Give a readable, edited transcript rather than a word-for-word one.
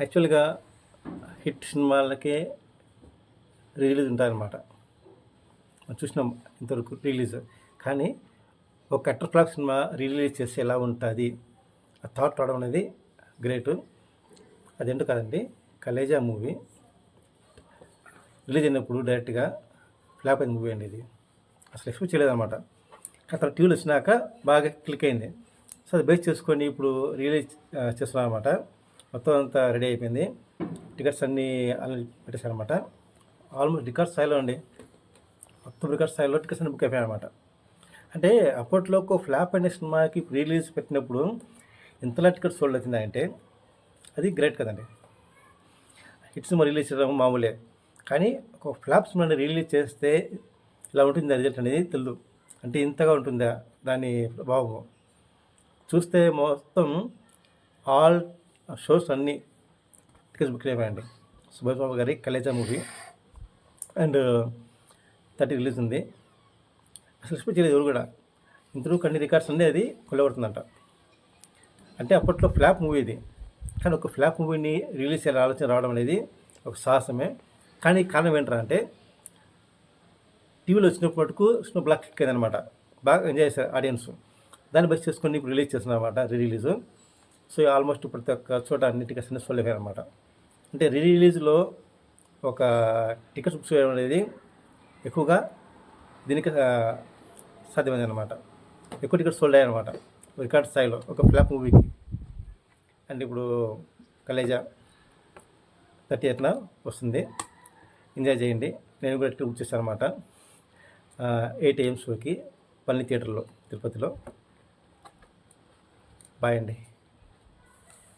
యాక్చువల్గా hit సినిమాలకే release ఉంటాయన్నమాట. మనం చూసినాం ఇంతవరకు రిలీజ్. కానీ ఒక కట్టర్ ఫ్లాప్ సినిమా రిలీజ్ చేస్తే ఎలా ఉంటుంది ఆ థాట్ రావడం అనేది గ్రేటు. అదేంటో కాదండి, కలేజా మూవీ రిలీజ్ అయినప్పుడు డైరెక్ట్గా ఫ్లాప్ అయిన మూవీ అండి ఇది. అసలు ఎక్స్పెక్ట్ చేయలేదన్నమాట. అక్కడ టీవీలు వచ్చినాక బాగా క్లిక్ అయింది. సో అది బేస్ చేసుకొని ఇప్పుడు రిలీజ్ చేస్తున్నాం అనమాట. మొత్తం అంతా రెడీ అయిపోయింది. టికెట్స్ అన్నీ పెట్టేశారనమాట. ఆల్మోస్ట్ రికార్డ్ స్థాయిలో అండి, మొత్తం రికార్డ్ స్థాయిలో టికెట్స్ అన్ని బుక్ అయిపోయాయి అనమాట. అంటే అప్పట్లో ఒక ఫ్లాప్ అనే సినిమాకి రిలీజ్ పెట్టినప్పుడు ఇంతలా టికెట్స్ సోల్డ్ అవుతున్నాయంటే అది గ్రేట్ కదండి. హిట్ సినిమా రిలీజ్ చేయడం మామూలే, కానీ ఒక ఫ్లాప్ సినిమాని రిలీజ్ చేస్తే ఇలా ఉంటుంది రిజల్ట్ అనేది తెలియదు. అంటే ఇంతగా ఉంటుందా దాని ప్రభావం. చూస్తే మొత్తం ఆల్ షోస్ అన్నీ టికెట్స్ బుక్ అయిపోయాయండి. సుభాష్ బాబు గారి కలేజా మూవీ అండ్ 30 రిలీజ్ ఉంది. అసలు ఎక్స్పెక్ట్ చేయలేదు ఎవరు కూడా. ఇంతవరకు అన్ని రికార్డ్స్ అన్నీ అది కొల్లగొడుతుందంట. అంటే అప్పట్లో ఫ్లాప్ మూవీ ఇది, కానీ ఒక ఫ్లాప్ మూవీని రిలీజ్ చేయాలని ఆలోచన రావడం అనేది ఒక సాహసమే. కానీ కారణం ఏంటంటే అంటే టీవీలో వచ్చినప్పుడు మటుకు సినిమా బ్లాక్ క్లిక్ అయిందనమాట. బాగా ఎంజాయ్ చేశారు ఆడియన్స్. దాన్ని బేస్ చేసుకొని ఇప్పుడు రిలీజ్ చేస్తున్నారు అనమాట, రిలీజ్. సో ఆల్మోస్ట్ ప్రతి ఒక్క చోట అన్ని టికెట్స్ అన్ని సోల్డ్ అయిపోయాయి అనమాట. అంటే రిలీజ్లో ఒక టికెట్స్ బుక్ చేయడం అనేది ఎక్కువగా దీనికి సాధ్యమైంది అనమాట. ఎక్కువ టికెట్స్ సోల్డ్ అయ్యాయి అనమాట రికార్డ్ స్థాయిలో ఒక ఫ్లాప్ మూవీకి. అండ్ ఇప్పుడు కలేజా 30th వస్తుంది, ఎంజాయ్ చేయండి. నేను కూడా టికెట్ బుక్ చేశాను అనమాట. 8 AM షోకి పళని థియేటర్లో తిరుపతిలో. బాయ్ అండి.